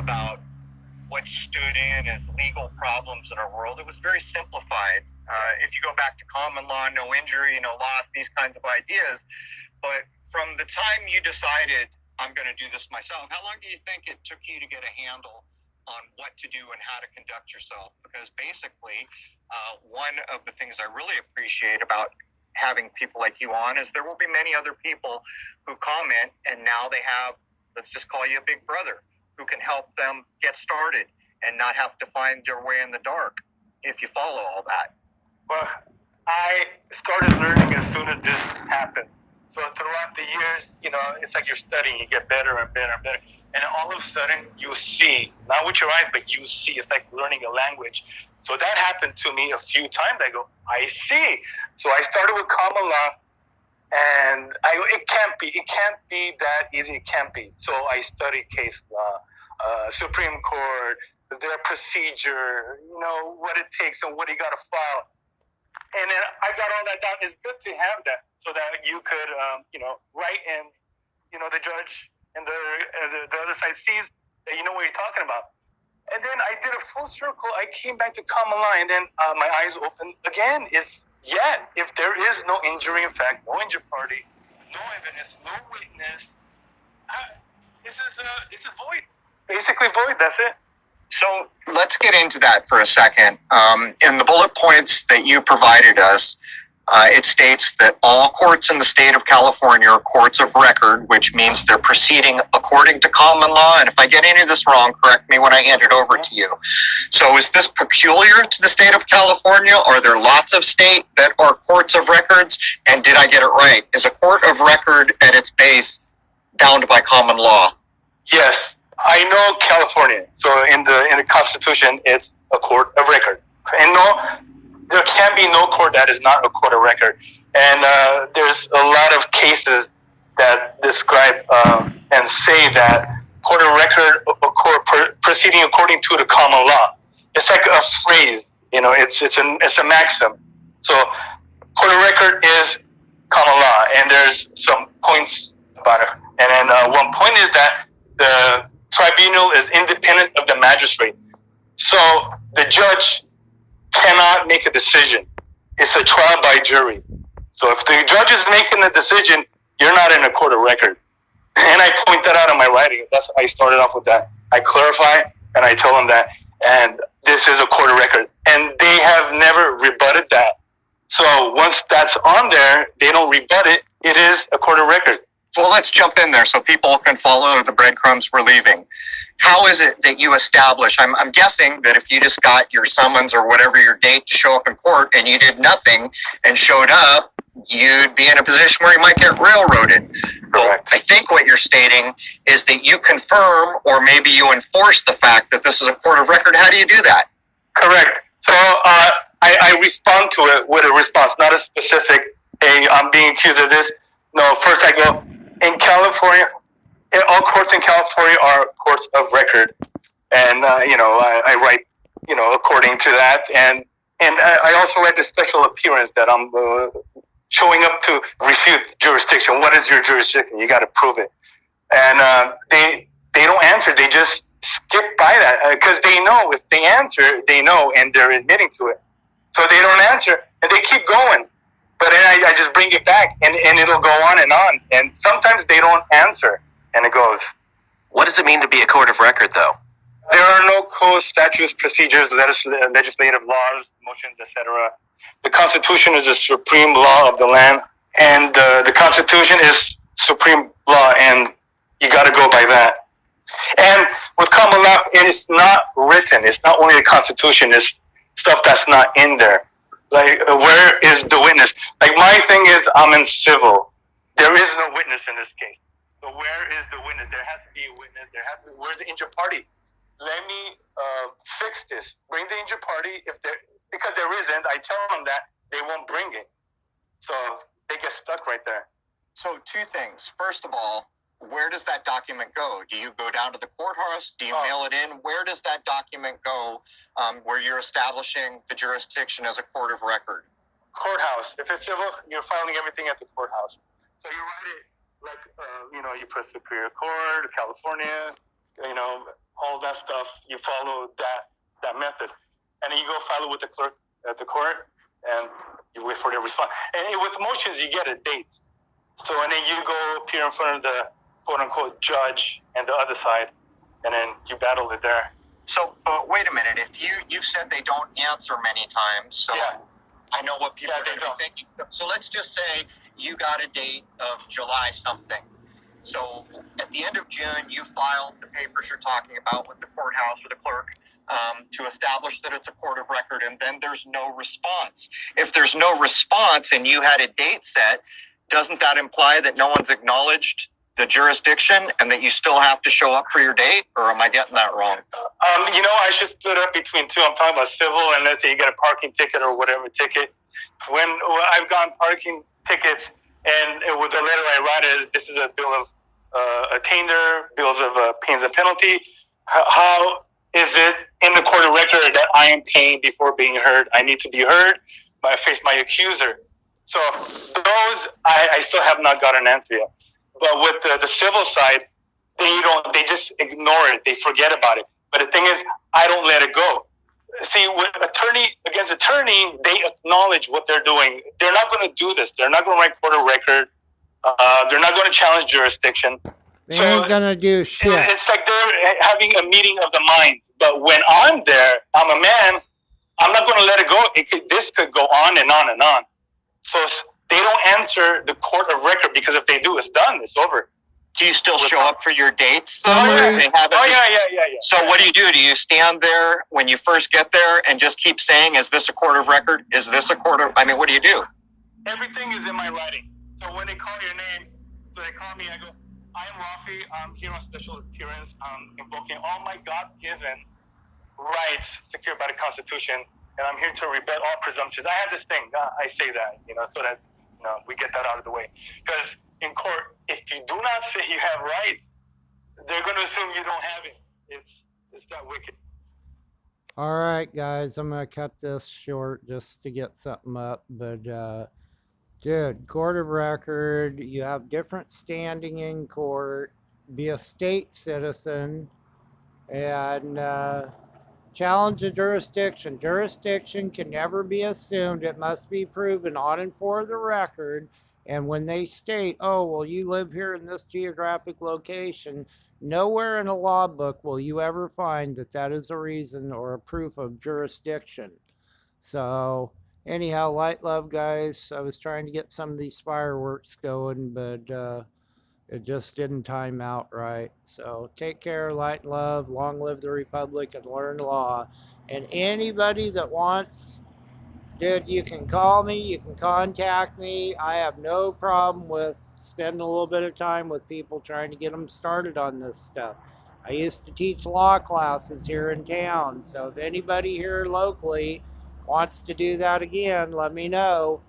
about what stood in as legal problems in our world. It was very simplified. If you go back to common law, no injury, no loss, these kinds of ideas. But from the time you decided, I'm going to do this myself, how long do you think it took you to get a handle on what to do and how to conduct yourself? Because basically, one of the things I really appreciate about having people like you on is there will be many other people who comment, and now they have, let's just call you a big brother, who can help them get started and not have to find their way in the dark, if you follow all that. Well, I started learning as soon as this happened. So throughout the years, it's like you're studying, you get better and better and better. And all of a sudden, you see, not with your eyes, but you see. It's like learning a language. So that happened to me a few times. I go, I see. So I started with common law, and it can't be that easy. It can't be. So I studied case law, Supreme Court, their procedure, what it takes and what you got to file. And then I got all that down. It's good to have that so that you could, write and, the judge and the other side sees that you know what you're talking about. And then I did a full circle. I came back to common law, and then my eyes opened again. If there is no injury in fact, no injured party, no evidence, no witness, it's a void. Basically void, that's it. So let's get into that for a second. In the bullet points that you provided us, it states that all courts in the state of California are courts of record, which means they're proceeding according to common law. And if I get any of this wrong, correct me when I hand it over to you. So is this peculiar to the state of California? Are there lots of states that are courts of records? And did I get it right? Is a court of record at its base bound by common law? Yes. I know California. So in the Constitution, it's a court of record. And there can be no court that is not a court of record. And there's a lot of cases that describe and say that court of record, a court proceeding according to the common law. It's like a phrase, it's a maxim. So court of record is common law, and there's some points about it. And then one point is that the tribunal is independent of the magistrate. So the judge cannot make a decision. It's a trial by jury. So if the judge is making a decision, you're not in a court of record. And I point that out in my writing. I started off with that. I clarify and I tell them that. And this is a court of record. And they have never rebutted that. So once that's on there, they don't rebut it. It is a court of record. Well, let's jump in there so people can follow the breadcrumbs we're leaving. How is it that you establish? I'm guessing that if you just got your summons or whatever your date to show up in court and you did nothing and showed up, you'd be in a position where you might get railroaded. Well, I think what you're stating is that you confirm or maybe you enforce the fact that this is a court of record. How do you do that? Correct. So I respond to it with a response, not a specific, hey, I'm being accused of this. No, first I go, in California, all courts in California are courts of record. And, I write, according to that. And I also write the special appearance that I'm showing up to refute jurisdiction. What is your jurisdiction? You got to prove it. And they don't answer. They just skip by that because they know if they answer, they know, and they're admitting to it. So they don't answer, and they keep going. But then I just bring it back, and it'll go on. And sometimes they don't answer, and it goes. What does it mean to be a court of record, though? There are no codes, statutes, procedures, legislative laws, motions, etc. The Constitution is the supreme law of the land, and the Constitution is supreme law, and you got to go by that. And with common law, it is not written. It's not only the Constitution. It's stuff that's not in there. Like, where is the witness? Like, my thing is, I'm in civil. There is no witness in this case. So where is the witness? There has to be a witness. Where's the injured party? Let me fix this. Bring the injured party. Because there isn't, I tell them that they won't bring it. So they get stuck right there. So two things. First of all, where does that document go? Do you go down to the courthouse? Do you mail it in? Where does that document go where you're establishing the jurisdiction as a court of record? Courthouse. If it's civil, you're filing everything at the courthouse. So you write it like, you put Superior Court, California, all that stuff. You follow that method, and then you go file it with the clerk at the court, and you wait for their response. And with motions, you get a date. So, and then you go appear in front of the quote-unquote judge and the other side, and then you battle it there. So, but wait a minute. If you've said they don't answer many times, so Yeah. I know what people are going to be thinking. So let's just say you got a date of July something. So at the end of June, you filed the papers you're talking about with the courthouse or the clerk to establish that it's a court of record, and then there's no response. If there's no response and you had a date set, doesn't that imply that no one's acknowledged the jurisdiction and that you still have to show up for your date, or am I getting that wrong? I should split up between two. I'm talking about civil, and let's say you get a parking ticket or whatever ticket. When I've gotten parking tickets, and with the letter I write is, this is a bill of attainder, bills of pains and penalty. How is it in the court of record that I am paying before being heard? I need to be heard. I face my accuser. So those, I still have not got an answer yet. But with the civil side, they just ignore it. They forget about it. But the thing is, I don't let it go. See, with attorney against attorney, they acknowledge what they're doing. They're not going to do this. They're not going to write court of record. They're not going to challenge jurisdiction. They ain't going to do shit. It's like they're having a meeting of the minds. But when I'm there, I'm a man. I'm not going to let it go. This could go on and on and on. So they don't answer the court of record, because if they do, it's done. It's over. Do you still show up for your dates, though? Yeah. Yeah. So what do? Do you stand there when you first get there and just keep saying, is this a court of record? Is this a court of... I mean, what do you do? Everything is in my writing. So when they call your name, so they call me, I go, I am Rafi. I'm here on special appearance. I'm invoking all my God-given rights secured by the Constitution, and I'm here to rebut all presumptions. I have this thing. I say that, so that we get that out of the way. Because in court, if you do not say you have rights, they're going to assume you don't have it. It's that wicked. All right, guys, I'm going to cut this short just to get something up. But, dude, court of record, you have different standing in court, be a state citizen, and challenge the jurisdiction. Jurisdiction can never be assumed. It must be proven on and for the record. And when they state, oh, well, you live here in this geographic location, nowhere in a law book will you ever find that that is a reason or a proof of jurisdiction. So, anyhow, light love, guys. I was trying to get some of these fireworks going, but it just didn't time out right. So, take care, light and love. Long live the Republic and learn law. And anybody that wants... Dude, you can call me, you can contact me. I have no problem with spending a little bit of time with people trying to get them started on this stuff. I used to teach law classes here in town, so if anybody here locally wants to do that again, let me know.